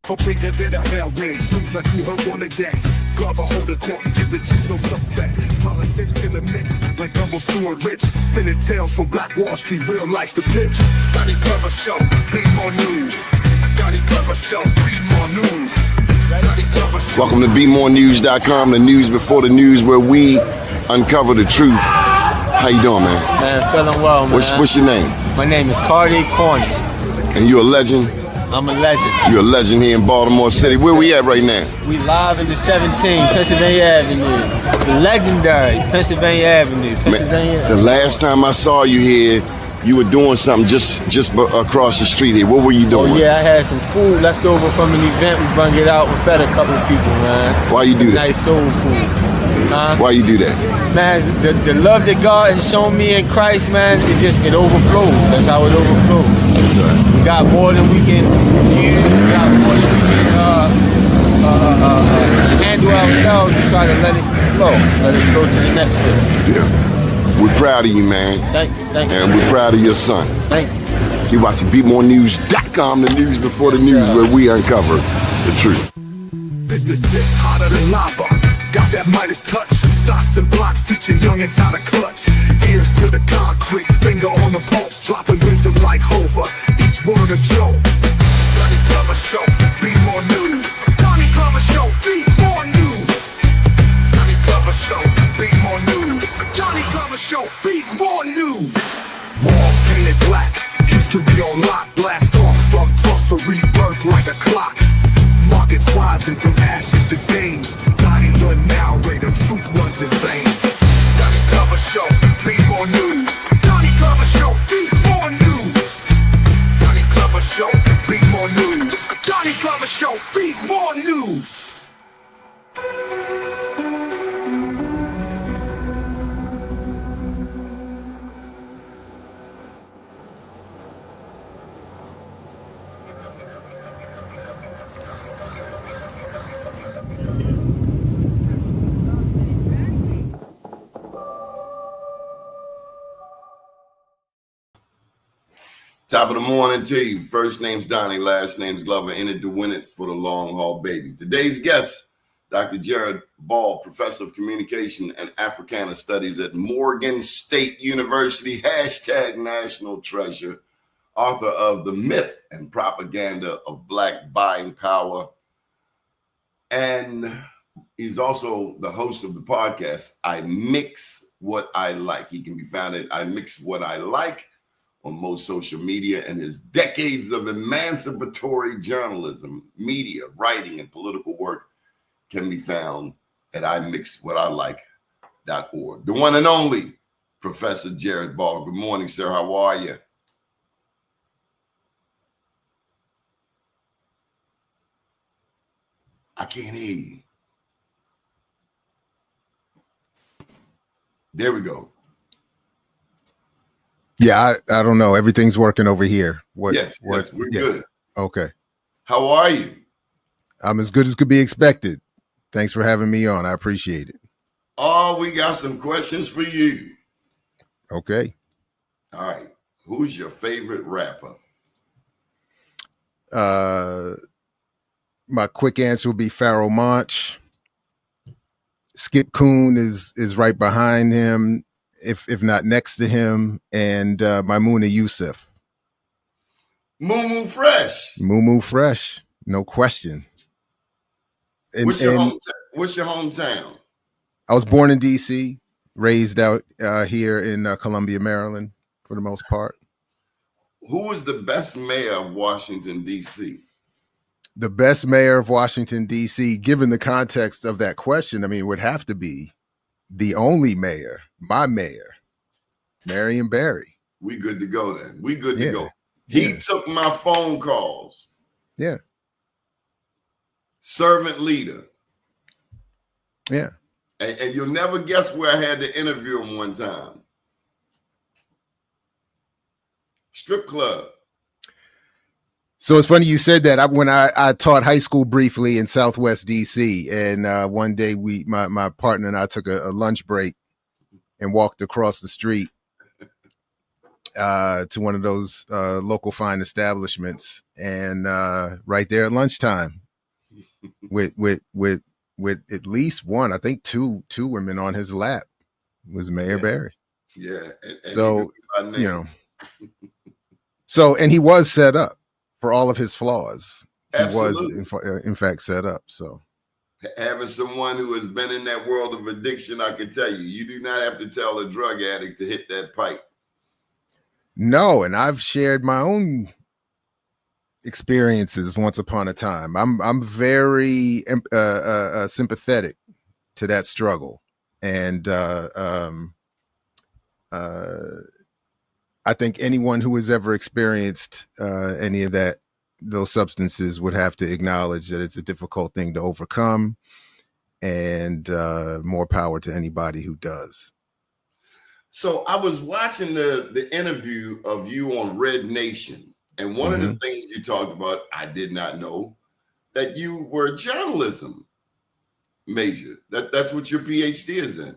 Go bigger than a hell rain, things like you heard on the decks. Glover hold the court and give the chief no suspect. Politics in the mix, like Double Stewart Rich. Spinning tales from Black Wall Street, real life's the pitch. Donnie Glover Show, read more news. Donnie Glover Show, read more news. Welcome to BeMoreNews.com, the news before the news, where we uncover the truth. How you doing, man? Man, feeling well, man. What's your name? My name is Cardi Cornish. And you a legend? I'm a legend. You're a legend here in Baltimore City. Where we at right now? We live in the 17, Pennsylvania Avenue. The legendary Pennsylvania Avenue. Man, the last time I saw you here, you were doing something just across the street here. What were you doing? Oh, yeah, I had some food left over from an event. We brung it out. We fed a couple of people, man. Why you do that? Nice soul food. Why you do that? Man, the love that God has shown me in Christ, man, it overflows. That's how it overflows. That's right. We got more than we can use. We got more than we can handle ourselves. We try to let it flow. Let it flow to the next place. Yeah. We're proud of you, man. Thank you. And we're proud of your son. Thank you. You're watching BeMoreNews.com, the news before the news, where we uncover the truth. Business tips hotter than lava. Got that Midas touch. Stocks and blocks teaching youngins how to clutch. Ears to the concrete, finger on the pulse, dropping wisdom like Hova. Each word a joke. Donnie Glover Show, be more news. Donnie Glover Show, be more news. Donnie Glover Show, be more news. Donnie Glover Show, be more news. Walls painted black, history on lock. Blast off from Tulsa, rebirth like a clock. Markets rising from ashes to gains. Donnie the narrator, truth runs in veins. Donnie Glover Show, be more news. Donnie Glover Show, be more news. Donnie Glover Show, be more news. Donnie Glover Show, be more news. Top of the morning to you. First name's Donnie, last name's Glover. In it to win it for the long haul, baby. Today's guest, Dr. Jared Ball, professor of Communication and Africana Studies at Morgan State University, hashtag national treasure, author of The Myth and Propaganda of Black Buying Power. And he's also the host of the podcast, iMiXWHATiLiKE. He can be found at iMiXWHATiLiKE on most social media, and his decades of emancipatory journalism, media, writing, and political work can be found at iMiXWHATiLiKE.org. The one and only Professor Jared Ball. Good morning, sir. How are you? I can't hear you. There we go. Yeah, I don't know. Everything's working over here. Yes, we're good. Okay. How are you? I'm as good as could be expected. Thanks for having me on. I appreciate it. Oh, we got some questions for you. Okay. All right. Who's your favorite rapper? My quick answer would be Pharoah Monch. Skip Coon is right behind him, if not next to him, and Maimouna Yusuf. Moo Fresh. Moo Fresh, no question. What's your hometown? I was born in D.C., raised out here in Columbia, Maryland, for the most part. Who was the best mayor of Washington, D.C.? The best mayor of Washington, D.C., given the context of that question, I mean, it would have to be the only mayor, my mayor, Marion Barry. We good to go then. We good to go. He took my phone calls. Yeah. Servant leader. Yeah. And you'll never guess where I had to interview him one time. Strip club. So it's funny you said that. When I taught high school briefly in Southwest DC, and one day my partner and I took a lunch break and walked across the street to one of those local fine establishments, and right there at lunchtime, with at least one, I think two women on his lap, was Mayor Barry. Yeah. And So, you know, so, and he was set up for all of his flaws. Absolutely. He was in fact set up. So having someone who has been in that world of addiction, I can tell you, you do not have to tell a drug addict to hit that pipe. No, and I've shared my own experiences once upon a time. I'm very sympathetic to that struggle, and I think anyone who has ever experienced any of those substances would have to acknowledge that it's a difficult thing to overcome, and more power to anybody who does. So I was watching the interview of you on Red Nation, and one of the things you talked about, I did not know that you were a journalism major. That's what your PhD is in.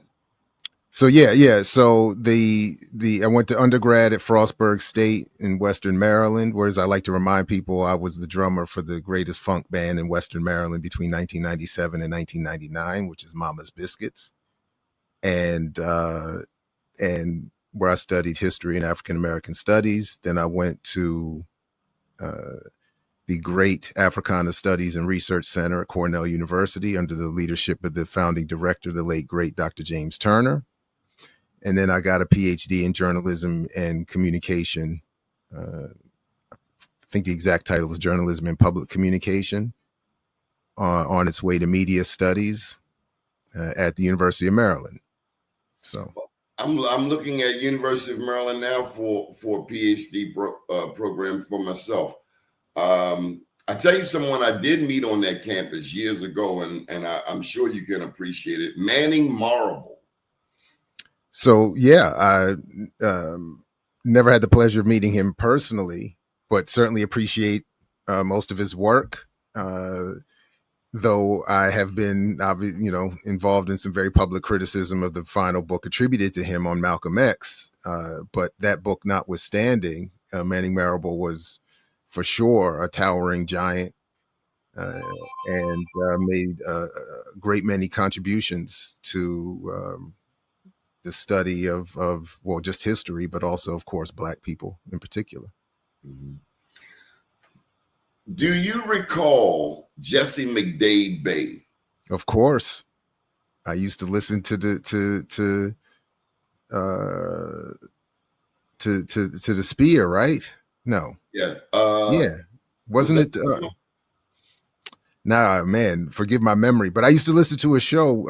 So yeah. So I went to undergrad at Frostburg State in Western Maryland, whereas I like to remind people I was the drummer for the greatest funk band in Western Maryland between 1997 and 1999, which is Mama's Biscuits, and where I studied history and African American studies. Then I went to the great Africana Studies and Research Center at Cornell University under the leadership of the founding director, the late great Dr. James Turner. And then I got a PhD in journalism and communication. I think the exact title is Journalism and Public Communication, on its way to media studies at the University of Maryland. So I'm looking at University of Maryland now for a PhD program for myself. I tell you someone I did meet on that campus years ago, and I'm sure you can appreciate it, Manning Marable. So yeah, I never had the pleasure of meeting him personally, but certainly appreciate most of his work. Though I have been, involved in some very public criticism of the final book attributed to him on Malcolm X. But that book notwithstanding, Manning Marable was for sure a towering giant, and made a great many contributions to the study of just history, but also, of course, Black people in particular. Mm-hmm. Do you recall Jesse McDade Bay? Of course, I used to listen to the Spear, right? No. Yeah. Wasn't it? Nah, man, forgive my memory, but I used to listen to a show,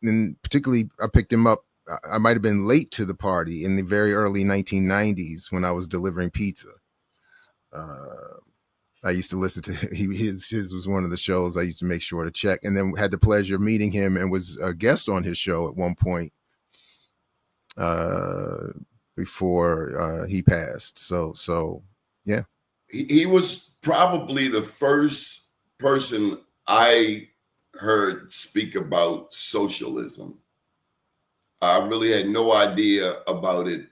and particularly I picked him up. I might have been late to the party in the very early 1990s when I was delivering pizza. I used to listen to his was one of the shows I used to make sure to check, and then had the pleasure of meeting him and was a guest on his show at one point before he passed. So yeah. He was probably the first person I heard speak about socialism. I really had no idea about it,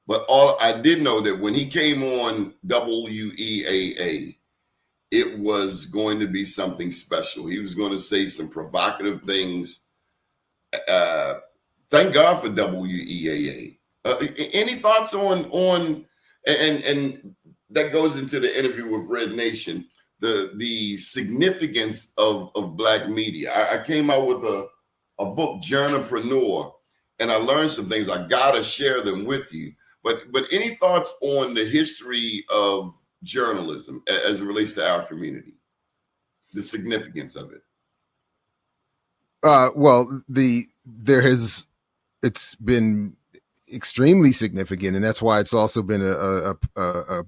but all I did know that when he came on WEAA, it was going to be something special. He was going to say some provocative things. Thank God for WEAA. Any thoughts on and that goes into the interview with Red Nation, the significance of Black media. I came out with a book, Journalpreneur, and I learned some things. I gotta share them with you. But any thoughts on the history of journalism as it relates to our community, the significance of it? Well, it's been extremely significant, and that's why it's also been a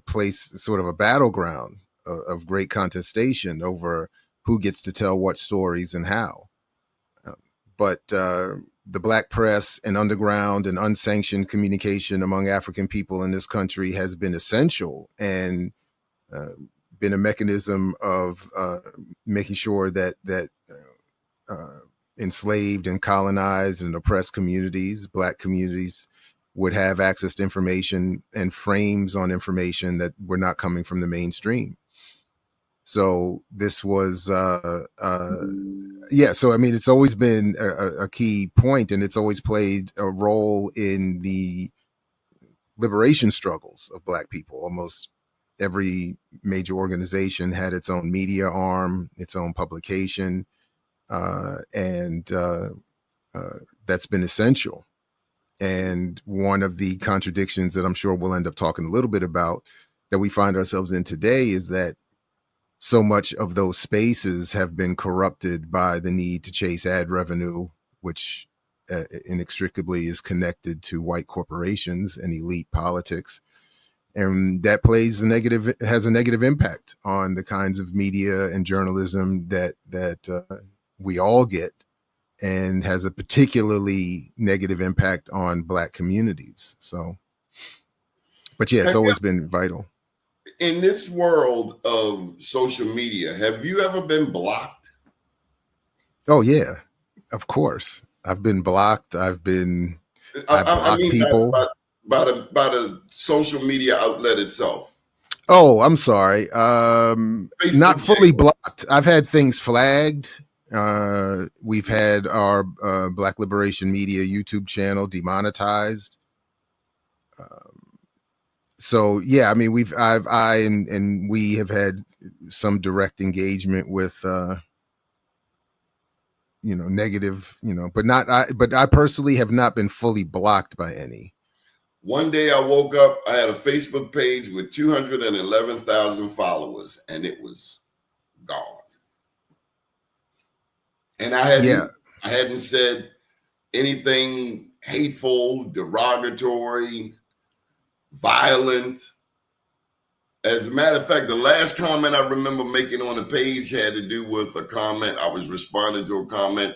place, sort of a battleground of great contestation over who gets to tell what stories and how. But the Black press and underground and unsanctioned communication among African people in this country has been essential, and been a mechanism of making sure that enslaved and colonized and oppressed communities, Black communities, would have access to information and frames on information that were not coming from the mainstream. So this was, yeah. So, I mean, it's always been a key point, and it's always played a role in the liberation struggles of Black people. Almost every major organization had its own media arm, its own publication, and that's been essential. And one of the contradictions that I'm sure we'll end up talking a little bit about that we find ourselves in today is that so much of those spaces have been corrupted by the need to chase ad revenue, which inextricably is connected to white corporations and elite politics. And that has a negative impact on the kinds of media and journalism that we all get, and has a particularly negative impact on Black communities. So, but yeah, it's always been vital. In this world of social media, have you ever been blocked? Oh yeah, of course. I've been blocked. I've blocked people by the social media outlet itself. Oh, I'm sorry. Not fully blocked. I've had things flagged. We've had our Black Liberation Media YouTube channel demonetized. So yeah, I mean, we have had some direct engagement with, negative, but I personally have not been fully blocked by any. One day I woke up, I had a Facebook page with 211,000 followers, and it was gone. And I hadn't said anything hateful, derogatory, violent. As a matter of fact, the last comment I remember making on the page had to do with a comment. I was responding to a comment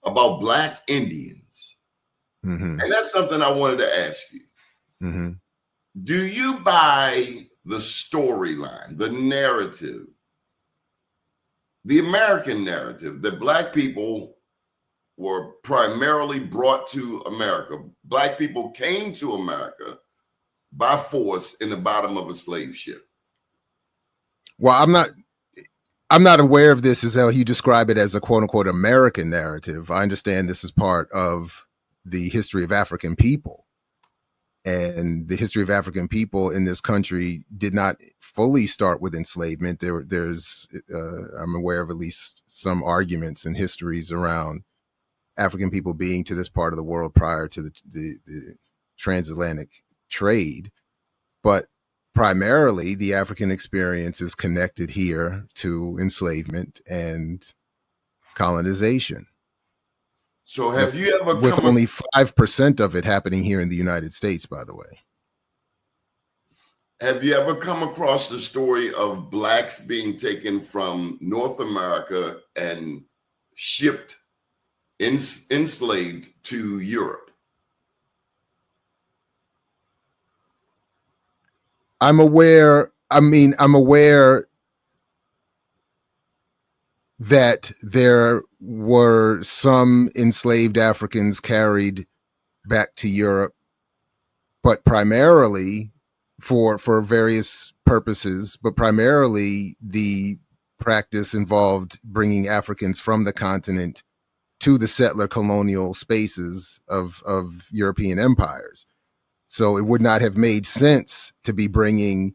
about Black Indians. Mm-hmm. And that's something I wanted to ask you. Mm-hmm. Do you buy the storyline, the narrative, the American narrative that Black people were primarily brought to America? Black people came to America by force in the bottom of a slave ship. Well, I'm not aware of this as how you describe it as a quote unquote American narrative. I understand this is part of the history of African people. And the history of African people in this country did not fully start with enslavement. I'm aware of at least some arguments and histories around African people being to this part of the world prior to the transatlantic trade. But primarily, the African experience is connected here to enslavement and colonization. So have you ever with only 5% of it happening here in the United States, by the way? Have you ever come across the story of Blacks being taken from North America and shipped, enslaved to Europe? I'm aware that there were some enslaved Africans carried back to Europe, but primarily for various purposes, but primarily the practice involved bringing Africans from the continent to the settler colonial spaces of European empires. So it would not have made sense to be bringing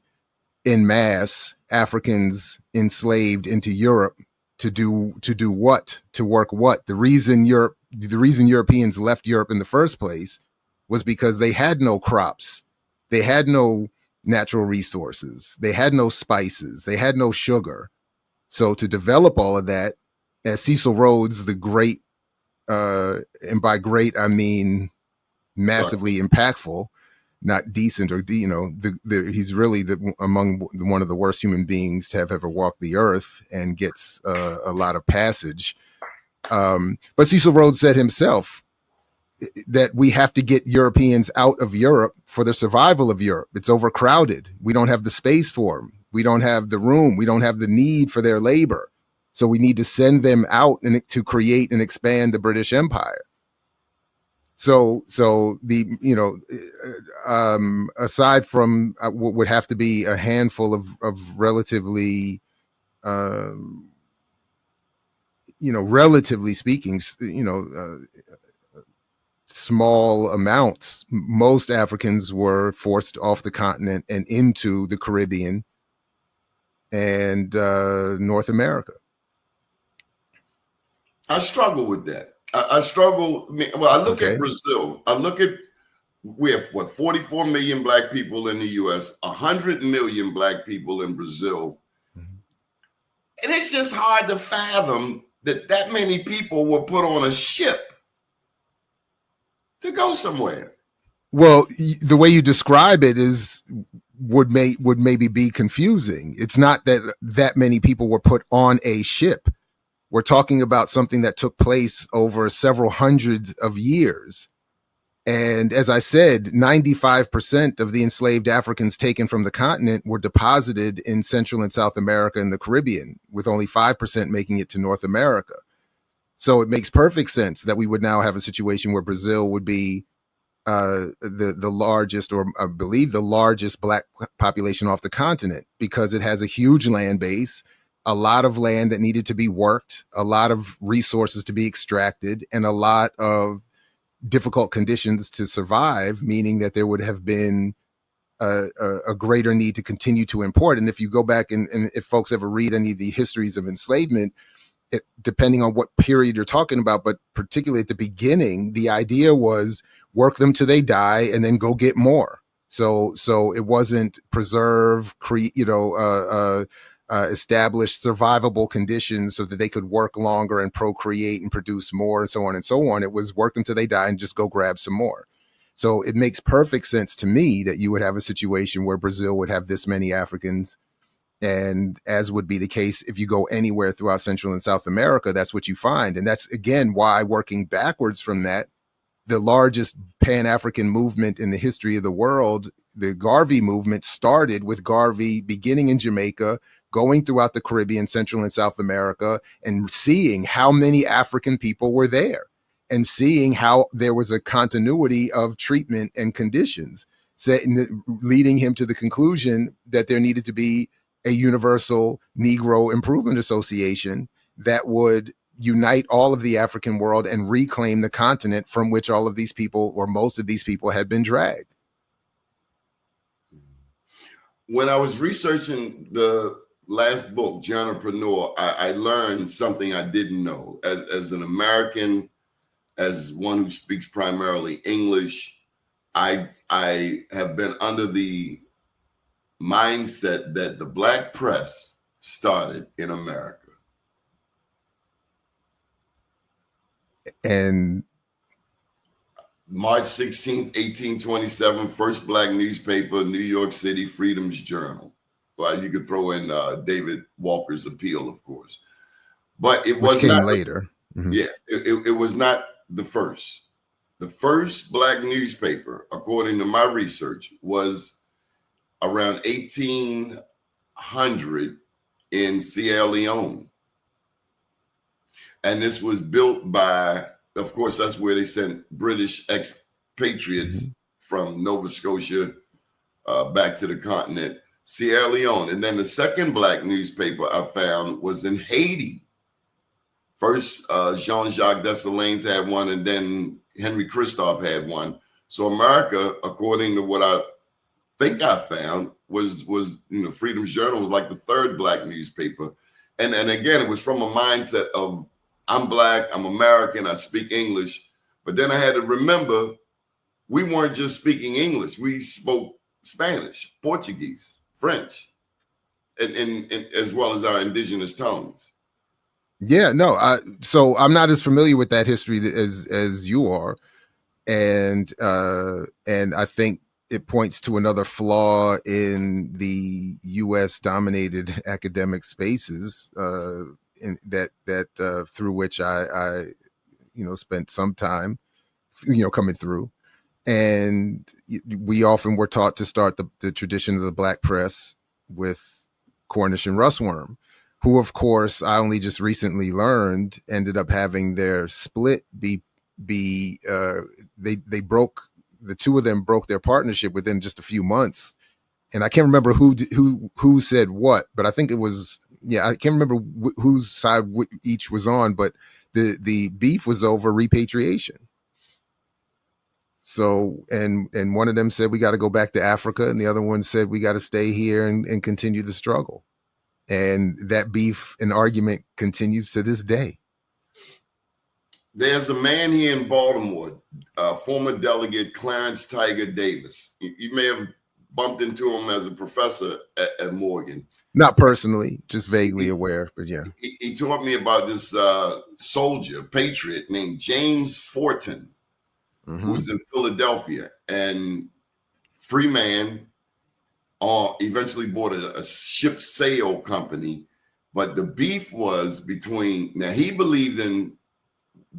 en masse Africans enslaved into Europe to do what? To work what? The reason Europeans left Europe in the first place was because they had no crops. They had no natural resources. They had no spices. They had no sugar. So to develop all of that, as Cecil Rhodes, the great, and by great, I mean massively impactful, not decent or, he's really among one of the worst human beings to have ever walked the earth and gets a lot of passage. But Cecil Rhodes said himself that we have to get Europeans out of Europe for the survival of Europe. It's overcrowded. We don't have the space for them. We don't have the room. We don't have the need for their labor. So we need to send them out and to create and expand the British Empire. So the aside from what would have to be a handful of relatively relatively speaking, small amounts, most Africans were forced off the continent and into the Caribbean and North America. I struggle with that. I struggle. Well, I look Okay. at Brazil. We have what, 44 million black people in the U.S., 100 million black people in Brazil. Mhm. And it's just hard to fathom that many people were put on a ship to go somewhere. Well, the way you describe it would maybe be confusing. It's not that many people were put on a ship. We're talking about something that took place over several hundreds of years. And as I said, 95% of the enslaved Africans taken from the continent were deposited in Central and South America and the Caribbean, with only 5% making it to North America. So it makes perfect sense that we would now have a situation where Brazil would be the largest, or I believe the largest, black population off the continent, because it has a huge land base, a lot of land that needed to be worked, a lot of resources to be extracted, and a lot of difficult conditions to survive, meaning that there would have been a greater need to continue to import. And if you go back and if folks ever read any of the histories of enslavement, depending on what period you're talking about, but particularly at the beginning, the idea was work them till they die and then go get more. So it wasn't preserve, establish survivable conditions so that they could work longer and procreate and produce more and so on and so on. It was work them till they die and just go grab some more. So it makes perfect sense to me that you would have a situation where Brazil would have this many Africans. And as would be the case if you go anywhere throughout Central and South America, that's what you find. And that's, again, why, working backwards from that, the largest Pan-African movement in the history of the world, the Garvey movement, started with Garvey beginning in Jamaica, going throughout the Caribbean, Central and South America, and seeing how many African people were there, and seeing how there was a continuity of treatment and conditions, leading him to the conclusion that there needed to be a universal Negro Improvement Association that would unite all of the African world and reclaim the continent from which all of these people, or most of these people, had been dragged. When I was researching the last book, Journalpreneur, I learned something I didn't know. As an American, as one who speaks primarily English, I have been under the mindset that the black press started in America. And March 16th, 1827, first black newspaper, New York City, Freedom's Journal. Well, you could throw in David Walker's Appeal, of course. But it was not later. Mm-hmm. Yeah, it was not the first. The first black newspaper, according to my research, was around 1800 in Sierra Leone. And this was built by, of course, that's where they sent British expatriates from Nova Scotia back to the continent, Sierra Leone. And then the second black newspaper I found was in Haiti. First, Jean-Jacques Dessalines had one, and then Henry Christophe had one. So America, according to what I think I found, was Freedom's Journal was like the third black newspaper. And again, it was from a mindset of, I'm black, I'm American, I speak English. But then I had to remember, we weren't just speaking English. We spoke Spanish, Portuguese, French, and as well as our indigenous tongues. Yeah, no. So I'm not as familiar with that history as you are, and I think it points to another flaw in the U.S. dominated academic spaces that through which I spent some time coming through, and we often were taught to start the tradition of the black press with Cornish and Russworm, who, of course, I only just recently learned ended up having their split be be they broke, the two of them broke their partnership within just a few months. And I can't remember who said what, but I think it was, yeah, I can't remember whose side each was on, but the beef was over repatriation. So, and one of them said, we got to go back to Africa. And the other one said, we got to stay here and continue the struggle. And that beef and argument continues to this day. There's a man here in Baltimore, former delegate Clarence Tiger Davis. You may have bumped into him as a professor at Morgan. Not personally, just vaguely aware, but yeah. He taught me about this soldier, patriot named James Fortin, who was in Philadelphia, and free man, eventually bought a ship sail company. But the beef was between, now he believed in,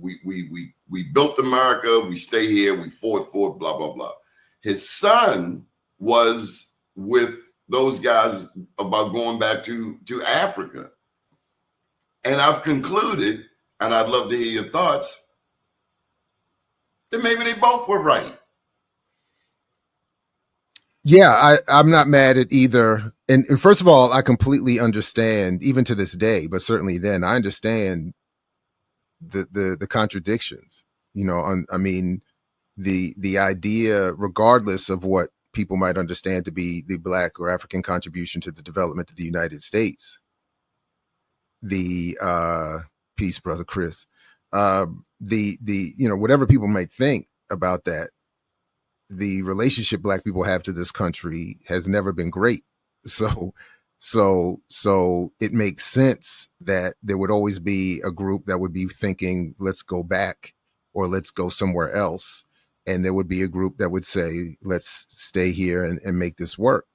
we built America, we stay here, we fought for it, blah, blah, blah. His son was with those guys about going back to Africa. And I've concluded, and I'd love to hear your thoughts, that maybe they both were right. Yeah, I'm not mad at either. And first of all, I completely understand, even to this day, but certainly then, I understand the contradictions. You know, I mean, the idea, regardless of what people might understand to be the Black or African contribution to the development of the United States, the peace, brother Chris, the you know, whatever people might think about that, the relationship Black people have to this country has never been great. So it makes sense that there would always be a group that would be thinking, let's go back or let's go somewhere else. And there would be a group that would say, let's stay here and make this work.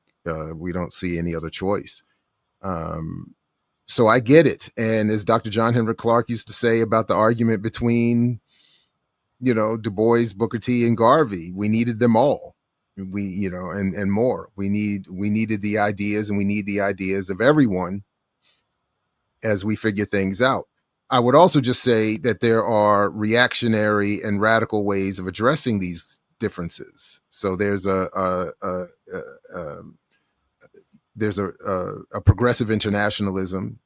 We don't see any other choice. So I get it. And as Dr. John Henrik Clarke used to say about the argument between, you know, Du Bois, Booker T, and Garvey, we needed them all. We, you know, and more. We needed the ideas, and we need the ideas of everyone as we figure things out. I would also just say that there are reactionary and radical ways of addressing these differences. So there's a progressive internationalism,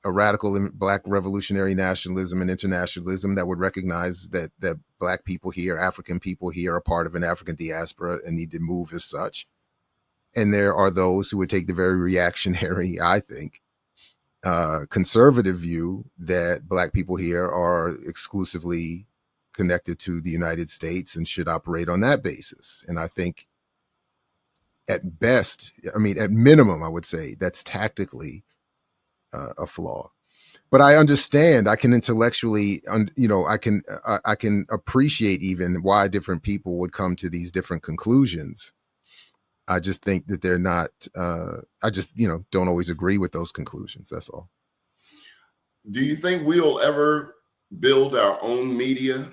a radical Black revolutionary nationalism and internationalism that would recognize that Black people here, African people here, are part of an African diaspora and need to move as such. And there are those who would take the very reactionary, I think, conservative view that Black people here are exclusively connected to the United States and should operate on that basis. And I think at best, I mean, at minimum, I would say that's tactically a flaw. But I understand, I can intellectually, you know, I can appreciate even why different people would come to these different conclusions. I just think that they're not, I just, you know, don't always agree with those conclusions. That's all. Do you think we'll ever build our own media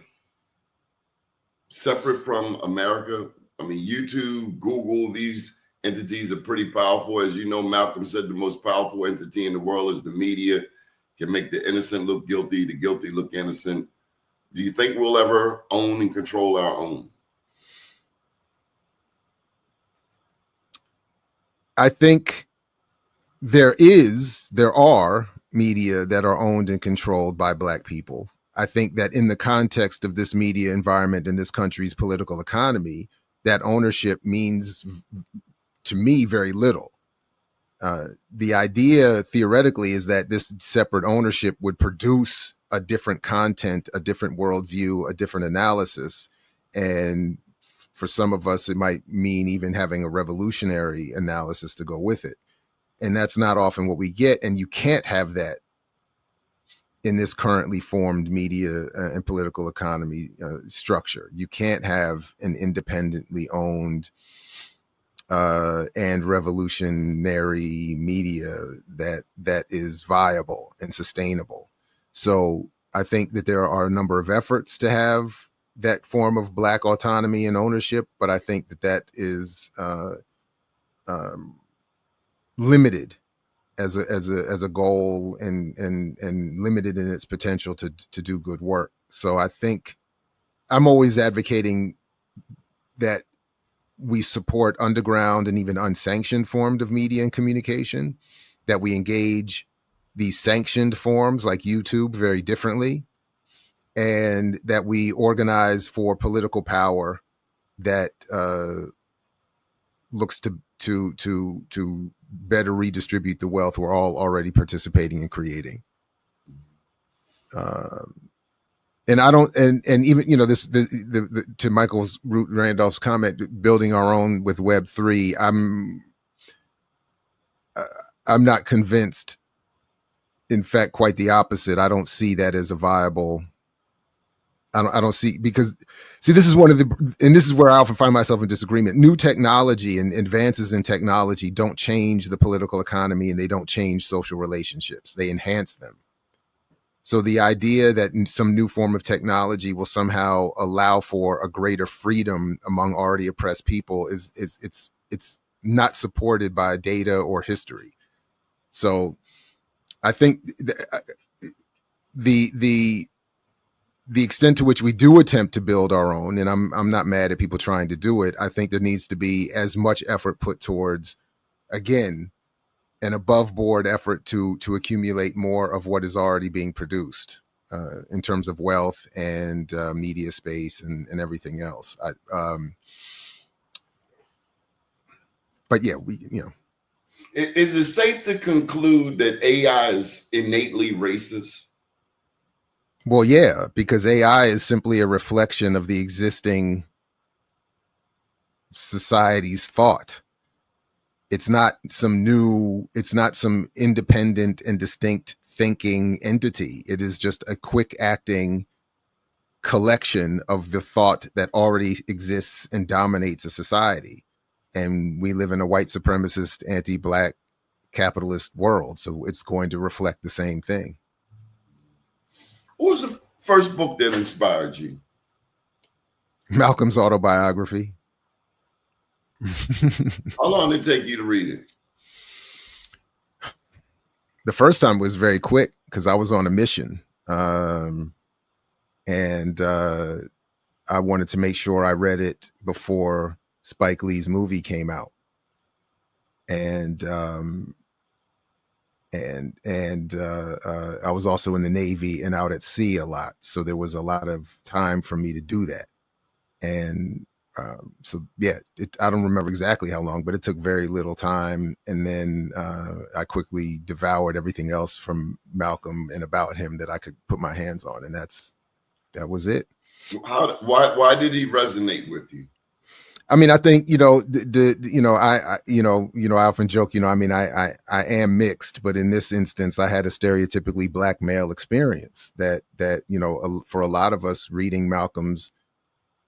separate from America? I mean, YouTube, Google, these entities are pretty powerful. As you know, Malcolm said the most powerful entity in the world is the media. Can make the innocent look guilty, the guilty look innocent. Do you think we'll ever own and control our own? I think there are media that are owned and controlled by Black people. I think that in the context of this media environment in this country's political economy, that ownership means, to me, very little. The idea theoretically is that this separate ownership would produce a different content, a different worldview, a different analysis. And for some of us, it might mean even having a revolutionary analysis to go with it. And that's not often what we get. And you can't have that in this currently formed media and political economy structure. You can't have an independently owned and revolutionary media that is viable and sustainable. So I think that there are a number of efforts to have that form of Black autonomy and ownership, but I think that is limited as a goal and limited in its potential to do good work. So I think I'm always advocating that we support underground and even unsanctioned forms of media and communication, that we engage these sanctioned forms like YouTube very differently, and that we organize for political power that looks to better redistribute the wealth we're all already participating in creating. And I don't, and even, you know, this, the to Michael's Randolph's comment, building our own with Web3, I'm not convinced. In fact, quite the opposite. I don't see that as a viable. I don't see, because see, this is one of the, and this is where I often find myself in disagreement. New technology and advances in technology don't change the political economy, and they don't change social relationships. They enhance them. So the idea that some new form of technology will somehow allow for a greater freedom among already oppressed people it's not supported by data or history. So I think the extent to which we do attempt to build our own, and I'm not mad at people trying to do it, I think there needs to be as much effort put towards, again, an above board effort to accumulate more of what is already being produced in terms of wealth and media space and everything else. But yeah, Is it safe to conclude that AI is innately racist? Well, yeah, because AI is simply a reflection of the existing society's thought. It's not some independent and distinct thinking entity. It is just a quick acting collection of the thought that already exists and dominates a society. And we live in a white supremacist, anti-Black capitalist world. So it's going to reflect the same thing. What was the first book that inspired you? Malcolm's autobiography. How long did it take you to read it? The first time was very quick because I was on a mission. And I wanted to make sure I read it before Spike Lee's movie came out. And I was also in the Navy and out at sea a lot. So there was a lot of time for me to do that. And so, yeah, I don't remember exactly how long, but it took very little time. And then I quickly devoured everything else from Malcolm and about him that I could put my hands on. And that was it. Why did he resonate with you? I mean, I think, I often joke, I mean, I am mixed, but in this instance, I had a stereotypically Black male experience that, for a lot of us, reading Malcolm's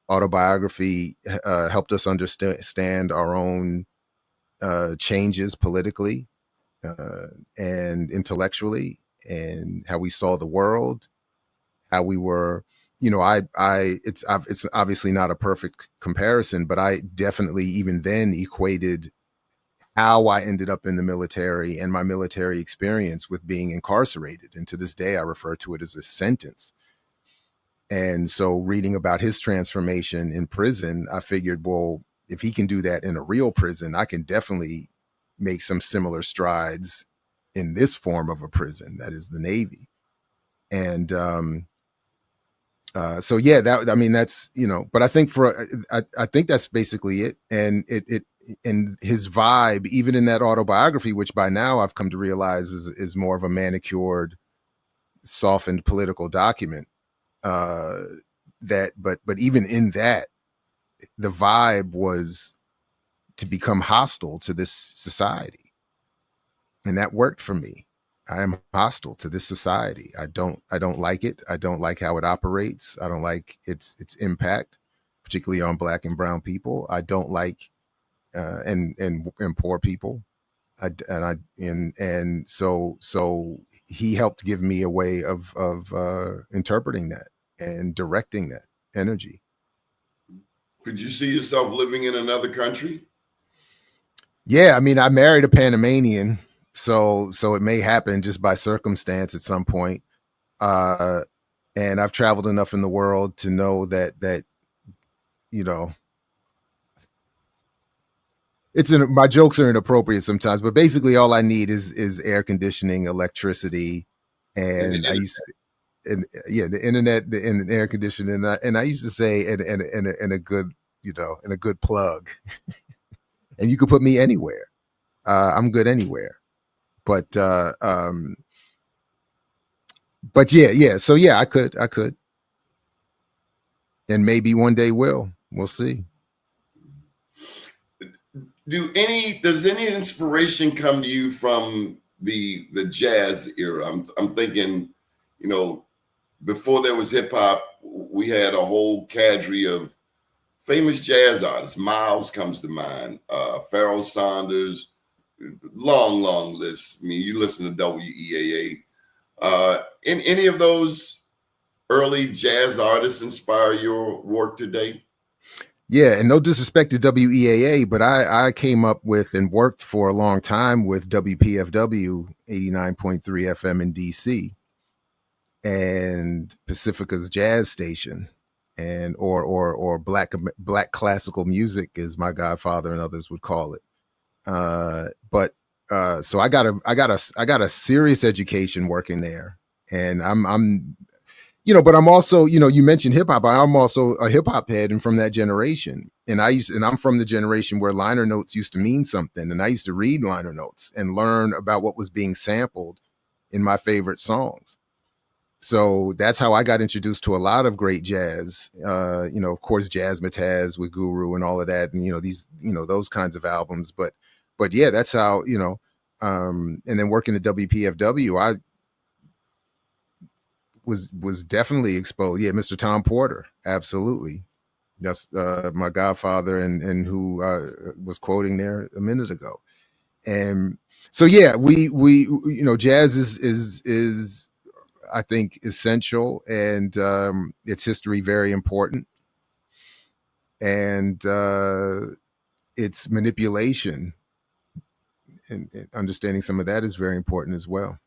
autobiography helped us understand our own changes politically and intellectually, and how we saw the world, how we were, it's obviously not a perfect comparison, but I definitely even then equated how I ended up in the military and my military experience with being incarcerated. And to this day, I refer to it as a sentence. And so reading about his transformation in prison, I figured, well, if he can do that in a real prison, I can definitely make some similar strides in this form of a prison, that is the Navy. And so, yeah, that's, but I think I think that's basically it. And and his vibe, even in that autobiography, which by now I've come to realize is more of a manicured, softened political document. But even in that, the vibe was to become hostile to this society, and that worked for me. I am hostile to this society. I don't like it. I don't like how it operates. I don't like its impact, particularly on Black and brown people. I don't like and poor people. So he helped give me a way of interpreting that and directing that energy. Could you see yourself living in another country? Yeah, I mean, I married a Panamanian, so it may happen just by circumstance at some point. and I've traveled enough in the world to know that you know, my jokes are inappropriate sometimes, but basically all I need is air conditioning, electricity, and I used to, and yeah, the internet, and air conditioning, and I used to say, and a good, and a good plug, and you could put me anywhere. I'm good anywhere, but yeah. So yeah, I could, and maybe one day will. We'll see. Does any inspiration come to you from the jazz era? I'm thinking, before there was hip hop, we had a whole cadre of famous jazz artists. Miles comes to mind, Pharoah Sanders, long list. I mean, you listen to WEAA. In any of those early jazz artists inspire your work today? Yeah, and no disrespect to WEAA, but I came up with and worked for a long time with WPFW 89.3 FM in DC and Pacifica's jazz station, and or black classical music, as my godfather and others would call it. So I got a serious education working there, and I'm but I'm also, you mentioned hip hop. I'm also a hip hop head and from that generation. And I'm from the generation where liner notes used to mean something. And I used to read liner notes and learn about what was being sampled in my favorite songs. So that's how I got introduced to a lot of great jazz. Of course, Jazzmatazz with Guru and all of that, and these, those kinds of albums. But yeah, that's how, and then working at WPFW, I was definitely exposed. Yeah, Mr. Tom Porter, absolutely. That's my godfather, and who was quoting there a minute ago. And so yeah, we jazz is I think essential, and its history very important, and its manipulation and understanding some of that is very important as well.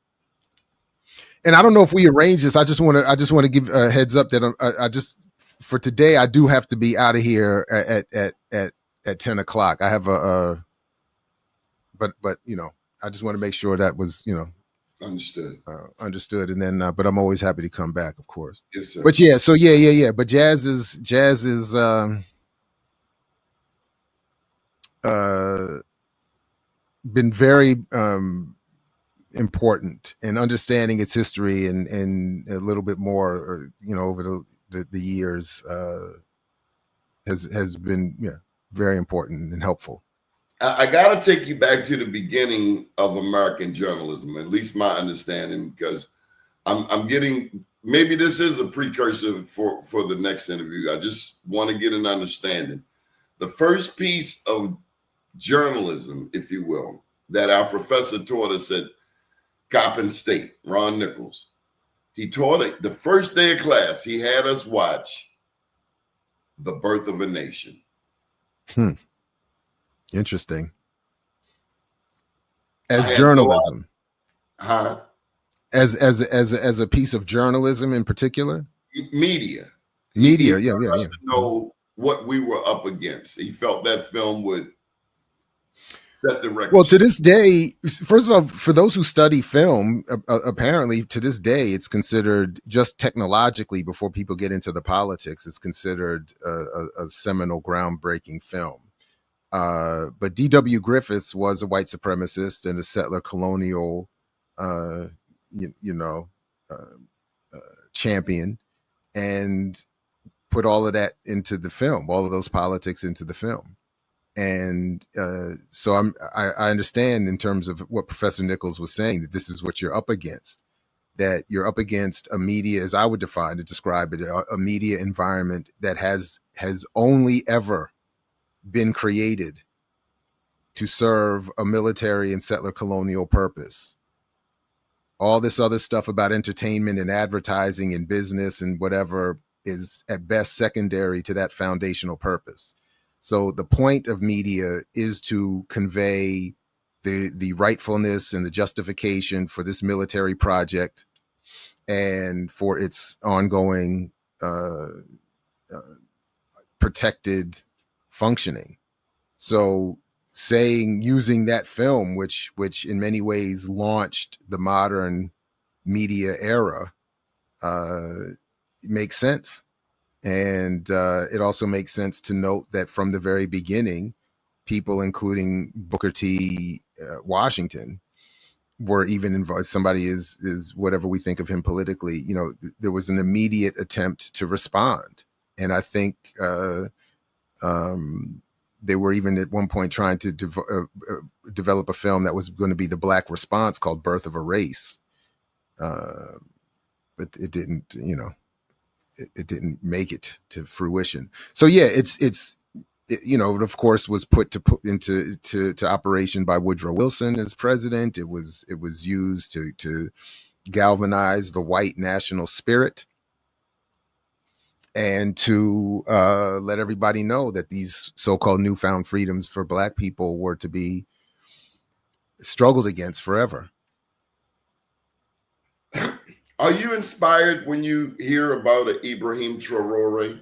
And I don't know if we arrange this. I just want to give a heads up that I just, for today, I do have to be out of here at 10 o'clock. I have but I just want to make sure that was, understood. And then, but I'm always happy to come back, of course. Yes, sir. But yeah, so yeah. But jazz is been very, important, and understanding its history and a little bit more, over the years, has been very important and helpful. I got to take you back to the beginning of American journalism, at least my understanding, because I'm getting, maybe this is a precursor for the next interview. I just want to get an understanding. The first piece of journalism, if you will, that our professor taught us at Coppin State, Ron Nichols. He taught it the first day of class. He had us watch The Birth of a Nation. Interesting. As journalism, as a piece of journalism in particular, media. Yeah. To know what we were up against. He felt that film would set the record. Well, to this day, first of all, for those who study film, apparently to this day, it's considered, just technologically, before people get into the politics, it's considered a seminal, groundbreaking film. But D.W. Griffiths was a white supremacist and a settler colonial, champion, and put all of that into the film, all of those politics into the film. And so I understand, in terms of what Professor Nichols was saying, that this is what you're up against, that you're up against a media, as I would describe it, a media environment that has only ever been created to serve a military and settler colonial purpose. All this other stuff about entertainment and advertising and business and whatever is at best secondary to that foundational purpose. So the point of media is to convey the rightfulness and the justification for this military project, and for its ongoing protected functioning. So using that film, which in many ways launched the modern media era, makes sense. And it also makes sense to note that from the very beginning, people, including Booker T. Washington, were even involved. Somebody is whatever we think of him politically, there was an immediate attempt to respond. And I think they were even at one point trying to develop a film that was going to be the Black response called Birth of a Race. But it didn't, it didn't make it to fruition. So yeah, it, of course, was put into operation by Woodrow Wilson as president. It was used to galvanize the white national spirit and to let everybody know that these so-called newfound freedoms for Black people were to be struggled against forever. Are you inspired when you hear about Ibrahim Traore?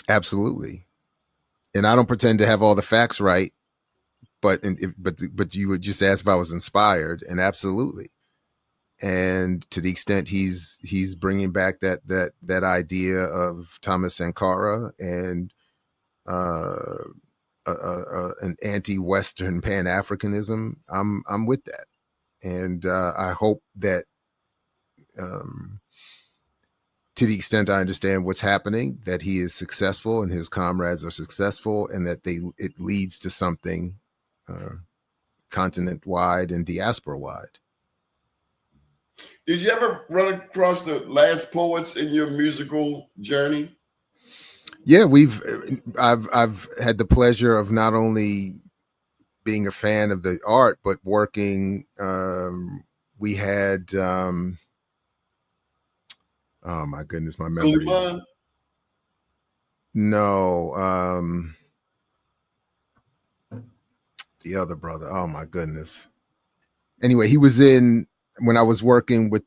Absolutely. And I don't pretend to have all the facts right, but you would just ask if I was inspired, and absolutely. And to the extent he's bringing back that idea of Thomas Sankara and an anti-Western Pan-Africanism, I'm with that, and I hope that to the extent I understand what's happening, that he is successful and his comrades are successful, and that it leads to something continent-wide and diaspora-wide. Did you ever run across the Last Poets in your musical journey? Yeah, I've had the pleasure of not only being a fan of the art, but working. We had. Oh my goodness, my memory. No, the other brother. Oh my goodness. Anyway, he was in when I was working with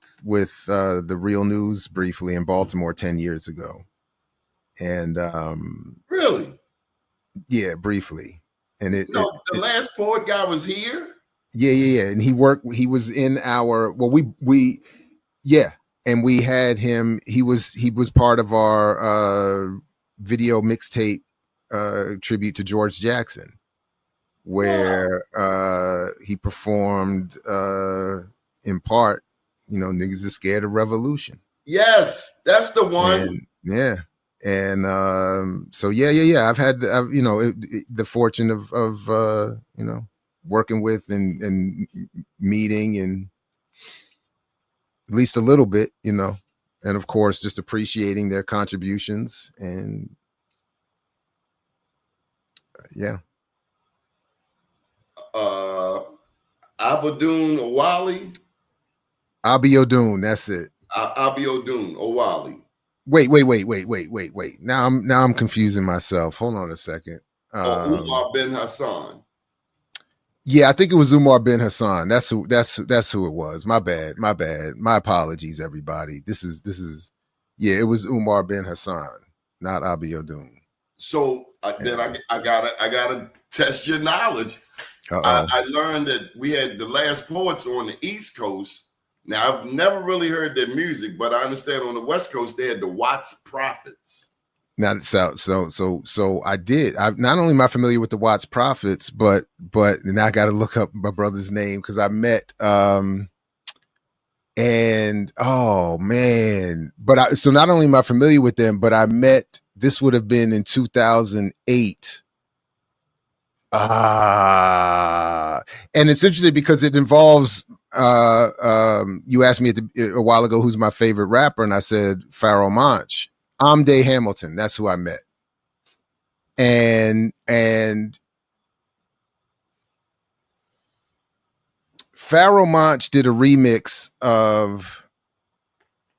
the Real News briefly in Baltimore 10 years ago, and really, yeah, briefly. And the Last Poet guy was here. Yeah, and he was in our yeah. And we had him. He was part of our video mixtape tribute to George Jackson, where he performed in part, niggas is scared of revolution. Yes, that's the one. And, yeah, and so yeah. I've had the fortune of working with and meeting and. At least a little bit, and of course, just appreciating their contributions. And yeah. Abidun Owali. Abiodun, that's it. Abiodun Owali. Wait. Now I'm confusing myself. Hold on a second. Umar bin Hassan. Yeah, I think it was Umar bin Hassan. That's who it was. My bad. My apologies, everybody. This is it was Umar bin Hassan, not Abiodun. So then I gotta test your knowledge. I learned that we had the Last Poets on the East Coast. Now I've never really heard their music, but I understand on the West Coast they had the Watts Prophets. Now, so I did. Not only am I familiar with the Watts Prophets, but now I got to look up my brother's name because I met. And oh man, so not only am I familiar with them, but I met. This would have been in 2008. And it's interesting because it involves. You asked me a while ago who's my favorite rapper, and I said Pharoah Monch. Amde Hamilton, that's who I met. And Pharoah Monch did a remix of,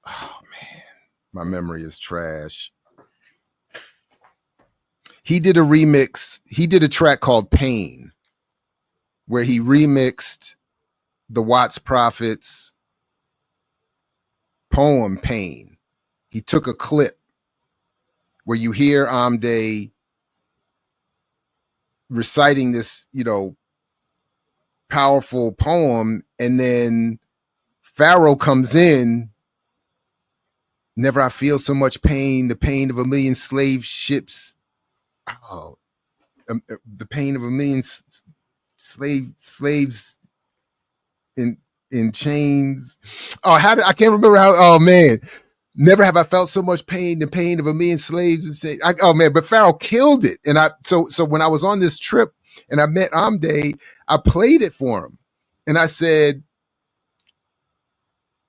oh man, my memory is trash. He did a track called Pain, where he remixed the Watts Prophets poem Pain. He took a clip where you hear Amde reciting this, powerful poem, and then Pharaoh comes in. Never I feel so much pain, the pain of a million slave ships. Oh, the pain of a million slaves in chains. Oh, I can't remember how. Oh man, never have I felt so much pain, the pain of a million slaves and say. Oh man, but Pharaoh killed it. And so when I was on this trip and I met Amde, I played it for him, and I said,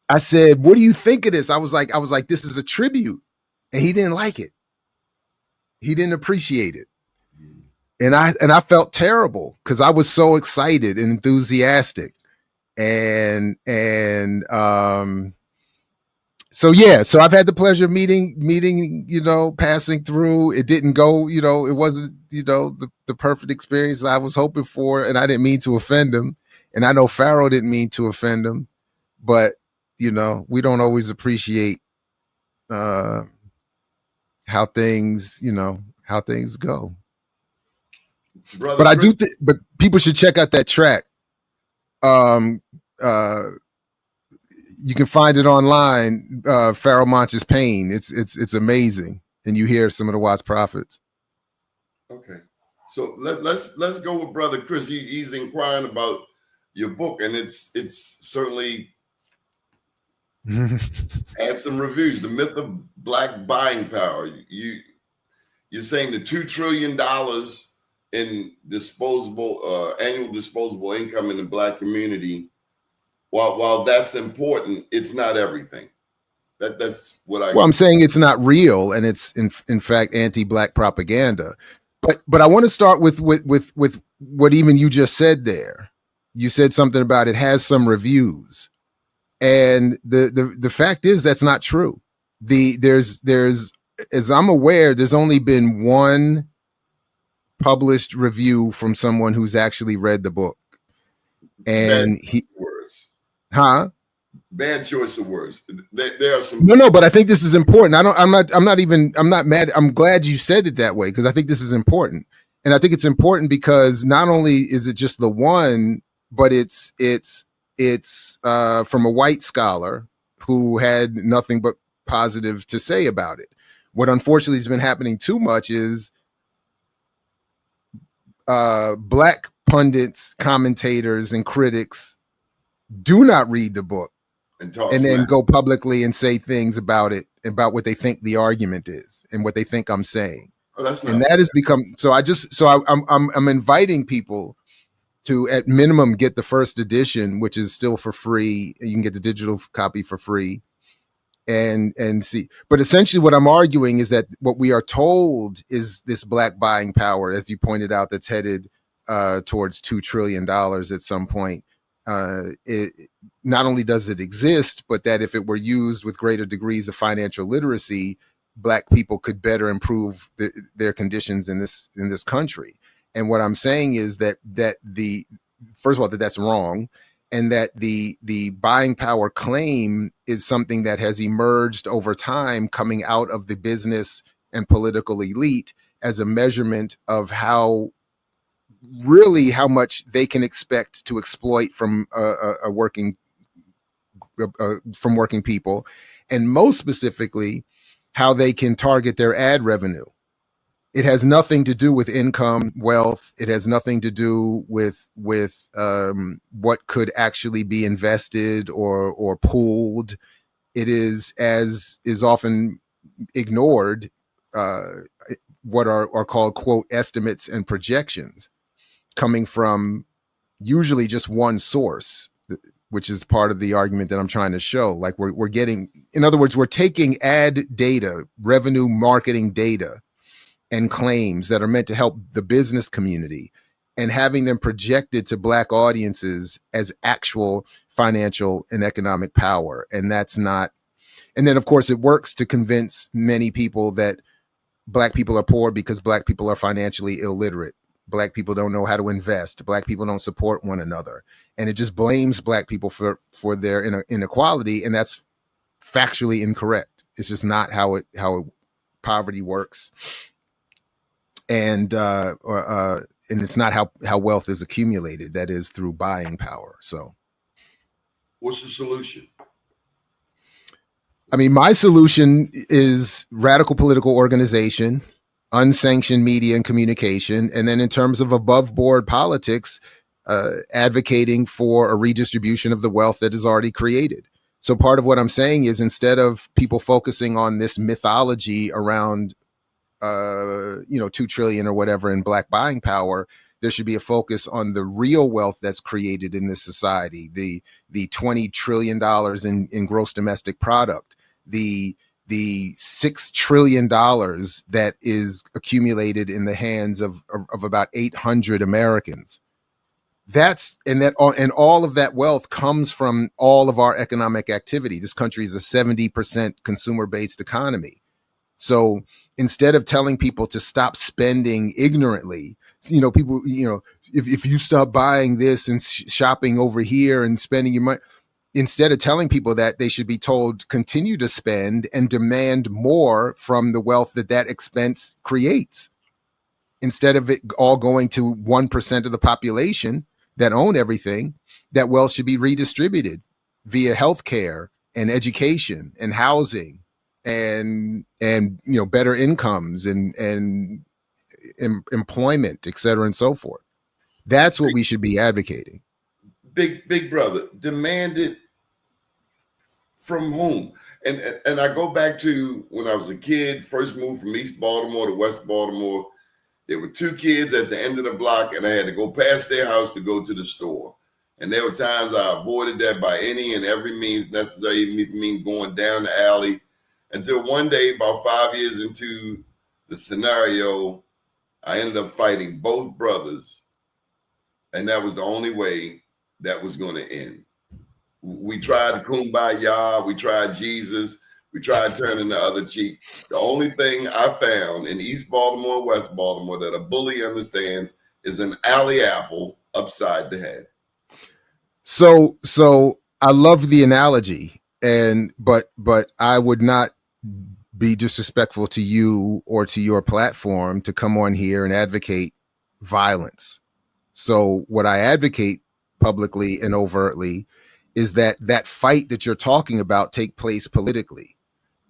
what do you think of this? I was like, this is a tribute. And he didn't like it. He didn't appreciate it. And I felt terrible because I was so excited and enthusiastic. And so I've had the pleasure of meeting, passing through. It didn't go, it wasn't, the perfect experience I was hoping for. And I didn't mean to offend him. And I know Pharaoh didn't mean to offend him, but we don't always appreciate how things go. Brother but I Chris, do but people should check out that track. You can find it online, Pharaoh Monch's Pain. It's amazing. And you hear some of the Watts prophets. okay. So let's go with Brother Chris. He's inquiring about your book, and it's certainly has some reviews. The Myth of Black Buying Power. You're saying the $2 trillion in annual disposable income in the Black community. While that's important, it's not everything. That's what I. Well, I'm saying it's not real, and it's in fact anti-Black propaganda. But I want to start with what even you just said there. You said something about it has some reviews, and the fact is that's not true. There's as I'm aware, there's only been one published review from someone who's actually read the book, and Bad choice of words. There are some. No, but I think this is important. I'm not mad. I'm glad you said it that way because I think this is important. And I think it's important because not only is it just the one, but it's from a white scholar who had nothing but positive to say about it. What unfortunately has been happening too much is Black pundits, commentators, and critics do not read the book and then go publicly and say things about it, about what they think the argument is and what they think I'm saying. Oh, that's not and that has become so. I'm inviting people to, at minimum, get the first edition, which is still for free. You can get the digital copy for free and see. But essentially what I'm arguing is that what we are told is this Black buying power, as you pointed out, that's headed towards $2 trillion at some point. It not only does it exist, but that if it were used with greater degrees of financial literacy, Black people could better improve their conditions in this country. And what I'm saying is that first of all, that's wrong, and that the buying power claim is something that has emerged over time, coming out of the business and political elite as a measurement of how much they can expect to exploit from working people, and most specifically, how they can target their ad revenue. It has nothing to do with income, wealth. It has nothing to do with what could actually be invested or pooled. It is, as is often ignored, what are called, quote, estimates and projections, coming from usually just one source, which is part of the argument that I'm trying to show. Like we're getting, in other words, we're taking ad data, revenue marketing data, and claims that are meant to help the business community and having them projected to Black audiences as actual financial and economic power. And that's not, and then of course it works to convince many people that Black people are poor because Black people are financially illiterate. Black people don't know how to invest. Black people don't support one another. And it just blames Black people for their inequality. And that's factually incorrect. It's just not how poverty works. And it's not how wealth is accumulated. That is through buying power. So what's the solution? I mean, my solution is radical political organization, unsanctioned media and communication, and then in terms of above board politics, advocating for a redistribution of the wealth that is already created. So part of what I'm saying is, instead of people focusing on this mythology around 2 trillion or whatever in black buying power, there should be a focus on the real wealth that's created in this society, the $20 trillion in gross domestic product, the $6 trillion that is accumulated in the hands of about 800 Americans. And all of that wealth comes from all of our economic activity. This country is a 70% consumer-based economy. So instead of telling people to stop spending ignorantly, people, if you stop buying this and shopping over here and spending your money, instead of telling people that, they should be told continue to spend and demand more from the wealth that expense creates. Instead of it all going to 1% of the population that own everything, that wealth should be redistributed via healthcare and education and housing and better incomes and employment, et cetera, and so forth. That's what we should be advocating. Big brother, demanded from whom? And I go back to when I was a kid, first moved from East Baltimore to West Baltimore. There were 2 kids at the end of the block, and I had to go past their house to go to the store. And there were times I avoided that by any and every means necessary, even if it means going down the alley, until one day, about 5 years into the scenario, I ended up fighting both brothers. And that was the only way that was going to end. We tried Kumbaya, we tried Jesus, we tried turning the other cheek. The only thing I found in East Baltimore and West Baltimore that a bully understands is an alley apple upside the head. So I love the analogy, but I would not be disrespectful to you or to your platform to come on here and advocate violence. So what I advocate publicly and overtly is that fight that you're talking about take place politically,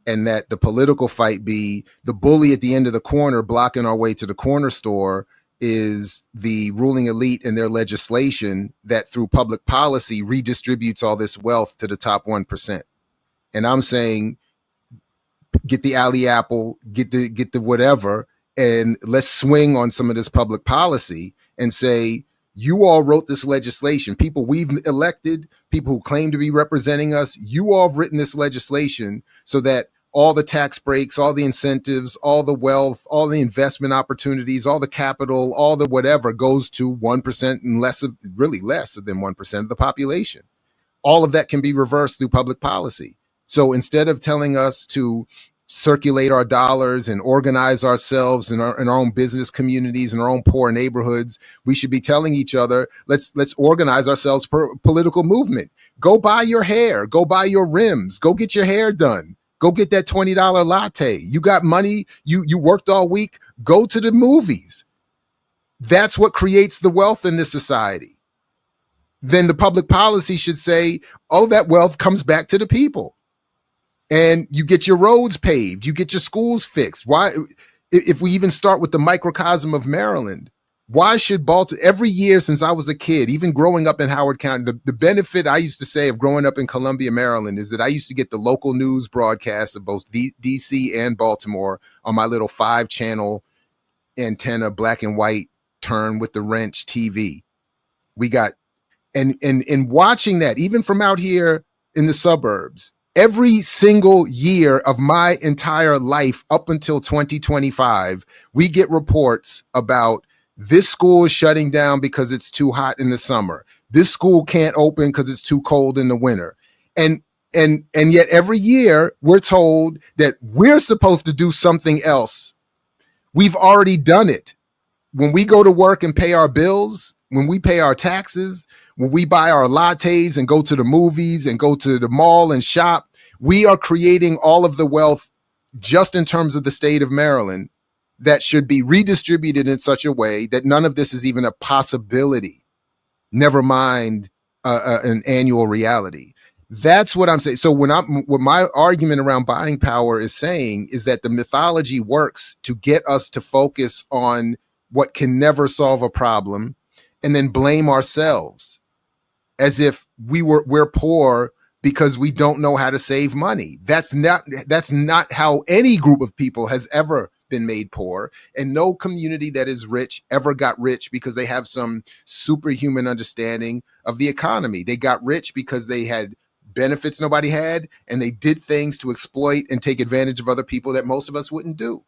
and that the political fight be the bully at the end of the corner blocking our way to the corner store is the ruling elite and their legislation that through public policy redistributes all this wealth to the top 1%. And I'm saying, get the alley apple, get the whatever, and let's swing on some of this public policy and say, you all wrote this legislation. People we've elected, people who claim to be representing us, you all have written this legislation so that all the tax breaks, all the incentives, all the wealth, all the investment opportunities, all the capital, all the whatever goes to 1% and really less than 1% of the population. All of that can be reversed through public policy. So instead of telling us to circulate our dollars and organize ourselves in our own business communities and our own poor neighborhoods, we should be telling each other, let's organize ourselves per political movement. Go buy your hair, go buy your rims, go get your hair done, go get that $20 latte. You got money, you worked all week, go to the movies. That's what creates the wealth in this society. Then the public policy should say, oh, that wealth comes back to the people. And you get your roads paved, you get your schools fixed. Why, if we even start with the microcosm of Maryland, why should Baltimore, every year since I was a kid, even growing up in Howard County, the benefit I used to say of growing up in Columbia, Maryland, is that I used to get the local news broadcasts of both DC and Baltimore on my little 5-channel antenna, black and white, turn with the wrench TV. We got, and watching that, even from out here in the suburbs, every single year of my entire life up until 2025, we get reports about this school is shutting down because it's too hot in the summer. This school can't open because it's too cold in the winter. And yet every year we're told that we're supposed to do something else. We've already done it. When we go to work and pay our bills, when we pay our taxes, when we buy our lattes and go to the movies and go to the mall and shop, We are creating all of the wealth just in terms of the state of Maryland that should be redistributed in such a way that none of this is even a possibility, never mind an annual reality. That's what I'm saying. So what my argument around buying power is saying is that the mythology works to get us to focus on what can never solve a problem and then blame ourselves as if we're poor because we don't know how to save money. That's not how any group of people has ever been made poor, and no community that is rich ever got rich because they have some superhuman understanding of the economy. They got rich because they had benefits nobody had, and they did things to exploit and take advantage of other people that most of us wouldn't do.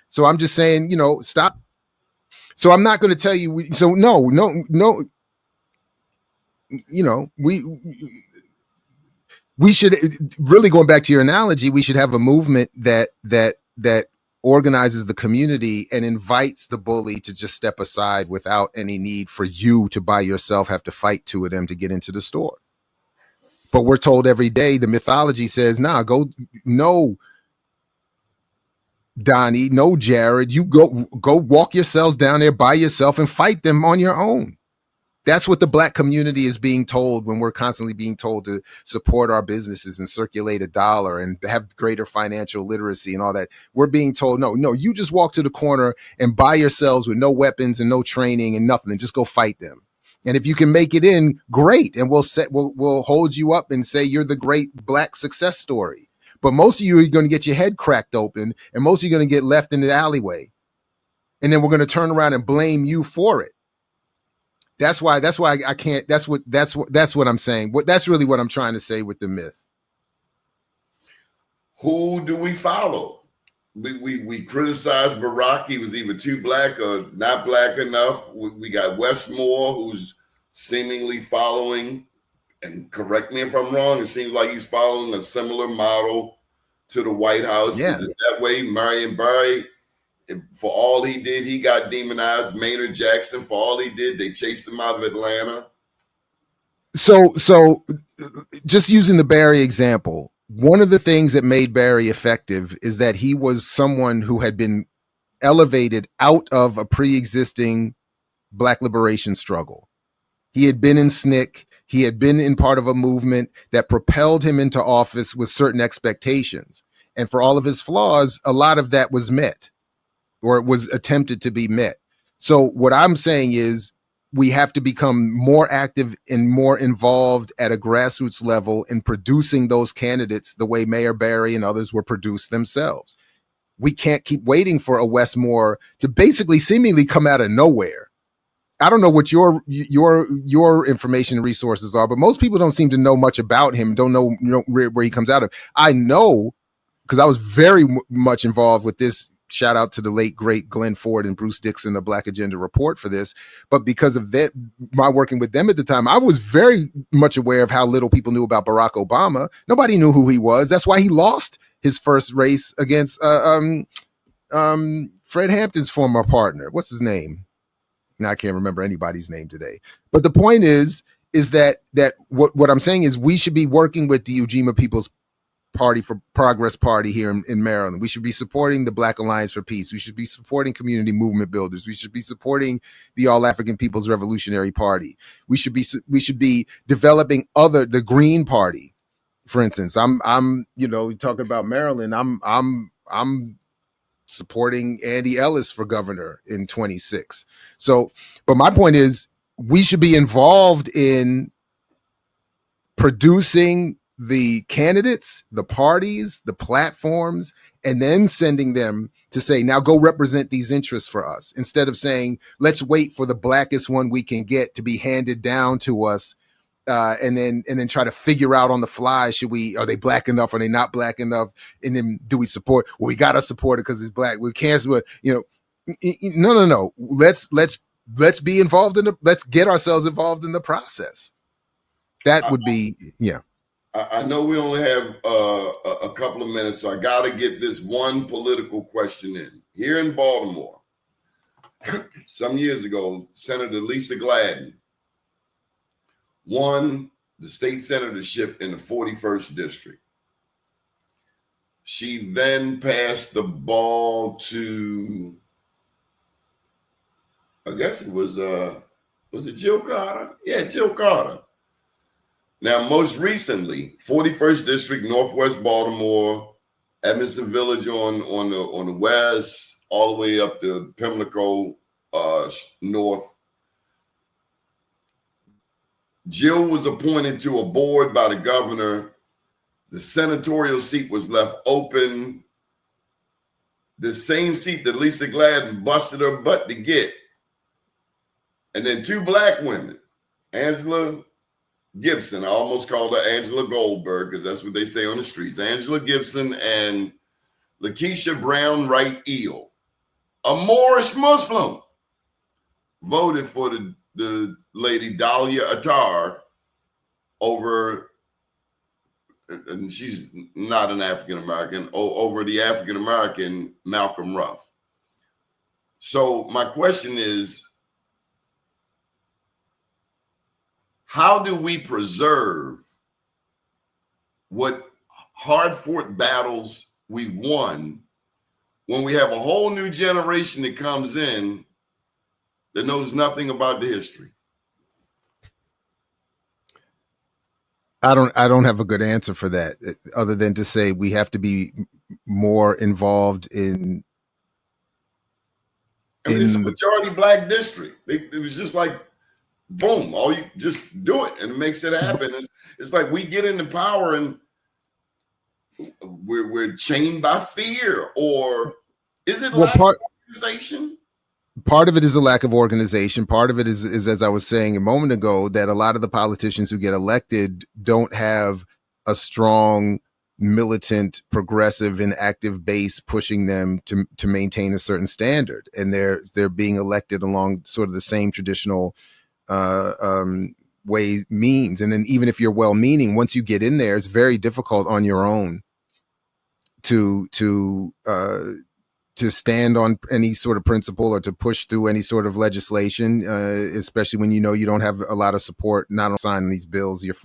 So I'm just saying, stop. So I'm not going to tell you. So no. We should really, going back to your analogy, we should have a movement that organizes the community and invites the bully to just step aside without any need for you to by yourself have to fight two of them to get into the store. But we're told every day, the mythology says, no, Donnie, no, Jared, you go walk yourselves down there by yourself and fight them on your own. That's what the Black community is being told when we're constantly being told to support our businesses and circulate $1 and have greater financial literacy and all that. We're being told, no, you just walk to the corner and buy yourselves with no weapons and no training and nothing, and just go fight them. And if you can make it in, great. And we'll hold you up and say you're the great Black success story. But most of you are going to get your head cracked open, and most of you are going to get left in the alleyway. And then we're going to turn around and blame you for it. That's why I can't. That's what I'm saying. That's really what I'm trying to say with the myth. Who do we follow? We criticize Barack. He was either too Black or not Black enough. We got Westmore, who's seemingly following, and correct me if I'm wrong, it seems like he's following a similar model to the White House. Yeah. Is it that way? Marion Barry, for all he did, he got demonized. Maynard Jackson, for all he did, they chased him out of Atlanta. So just using the Barry example, one of the things that made Barry effective is that he was someone who had been elevated out of a pre-existing Black liberation struggle. He had been in SNCC. He had been in part of a movement that propelled him into office with certain expectations. And for all of his flaws, a lot of that was met, or it was attempted to be met. So what I'm saying is we have to become more active and more involved at a grassroots level in producing those candidates the way Mayor Barry and others were produced themselves. We can't keep waiting for a Westmore to basically seemingly come out of nowhere. I don't know what your information and resources are, but most people don't seem to know much about him, don't know where he comes out of. I know, because I was very much involved with this. Shout out to the late, great Glenn Ford and Bruce Dixon, the Black Agenda Report, for this. But because of that, my working with them at the time, I was very much aware of how little people knew about Barack Obama. Nobody knew who he was. That's why he lost his first race against Fred Hampton's former partner. What's his name? Now I can't remember anybody's name today. But the point is that what I'm saying is we should be working with the Ujima People's Party for Progress Party here in Maryland. We should be supporting the Black Alliance for Peace. We should be supporting community movement builders. We should be supporting the All African People's Revolutionary Party. We should be developing the Green Party, for instance. I'm talking about Maryland. I'm supporting Andy Ellis for governor in 26. So, but my point is we should be involved in producing the candidates, the parties, the platforms, and then sending them to say, now go represent these interests for us, instead of saying, let's wait for the blackest one we can get to be handed down to us, and then try to figure out on the fly, are they Black enough? Are they not Black enough? And then do we support? Well, we got to support it because it's Black. We can't, no. Let's be involved let's get ourselves involved in the process. That would be, yeah. I know we only have a couple of minutes, so I got to get this one political question in. Here in Baltimore, some years ago, Senator Lisa Gladden won the state senatorship in the 41st district. She then passed the ball to, I guess it was it Jill Carter? Yeah, Jill Carter. Now, most recently, 41st District, Northwest Baltimore, Edmondson Village on the west, all the way up to Pimlico north. Jill was appointed to a board by the governor. The senatorial seat was left open. The same seat that Lisa Gladden busted her butt to get. And then two black women, Angela Gibson, I almost called her Angela Goldberg because that's what they say on the streets. Angela Gibson and Lakeisha Brown Wright Eel, a Moorish Muslim, voted for the lady Dahlia Attar over, and she's not an African-American, over the African-American Malcolm Ruff. So my question is, how do we preserve what hard-fought battles we've won when we have a whole new generation that comes in that knows nothing about the history? I don't have a good answer for that, other than to say we have to be more involved in. I mean, it's a majority black district. It was just like, boom, all you just do it and it makes it happen. It's like we get into power and we're chained by fear, or is it lack of organization? Part of it is a lack of organization. Part of it is, as I was saying a moment ago, that a lot of the politicians who get elected don't have a strong, militant, progressive, and active base pushing them to maintain a certain standard, and they're being elected along sort of the same traditional way means. And then even if you're well-meaning, once you get in there, it's very difficult on your own to stand on any sort of principle or to push through any sort of legislation, especially when you know you don't have a lot of support, not on signing these bills, your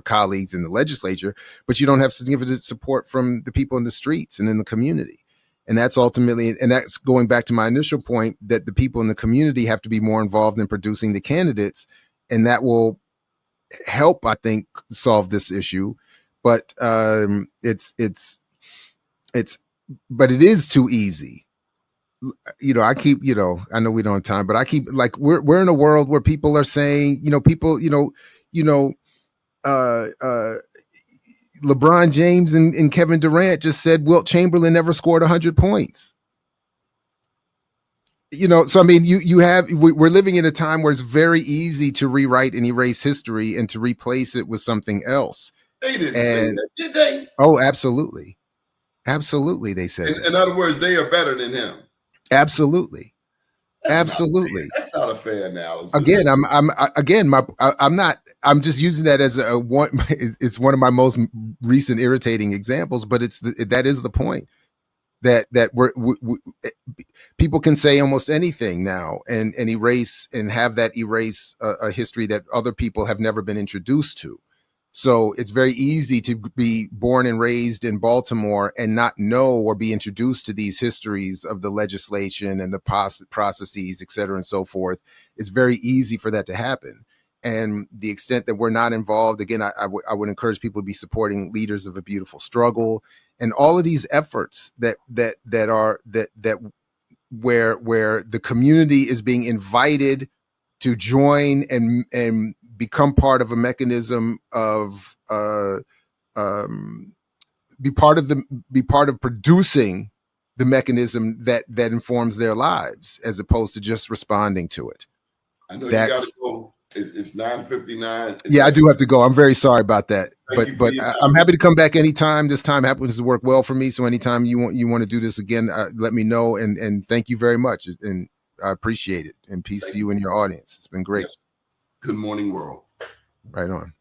colleagues in the legislature, but you don't have significant support from the people in the streets and in the community. And that's ultimately, and that's going back to my initial point, that the people in the community have to be more involved in producing the candidates, and that will help, I think, solve this issue. But but it is too easy. I keep, I know we don't have time, but I keep, like, we're in a world where people are saying, LeBron James and Kevin Durant just said Wilt Chamberlain never scored 100 points. So I mean, we're living in a time where it's very easy to rewrite and erase history and to replace it with something else. They didn't say that, did they? Oh, absolutely. Absolutely, they said. In other words, they are better than him. Absolutely. Absolutely. That's not a fair analysis. Again, I'm just using that as it's one of my most recent irritating examples, but that is the point, that people can say almost anything now and erase a history that other people have never been introduced to. So it's very easy to be born and raised in Baltimore and not know or be introduced to these histories of the legislation and the processes, et cetera, and so forth. It's very easy for that to happen. And the extent that we're not involved, again, I would encourage people to be supporting Leaders of a Beautiful Struggle and all of these efforts that where the community is being invited to join and become part of a mechanism of be part of producing the mechanism that informs their lives, as opposed to just responding to it. I know you got to go. It's 9:59. Yeah, I do have to go. I'm very sorry about that, but I'm happy to come back anytime. This time happens to work well for me, so anytime you want to do this again, let me know. And thank you very much, and I appreciate it. And peace to you and your audience. It's been great. Yes. Good morning, world. Right on.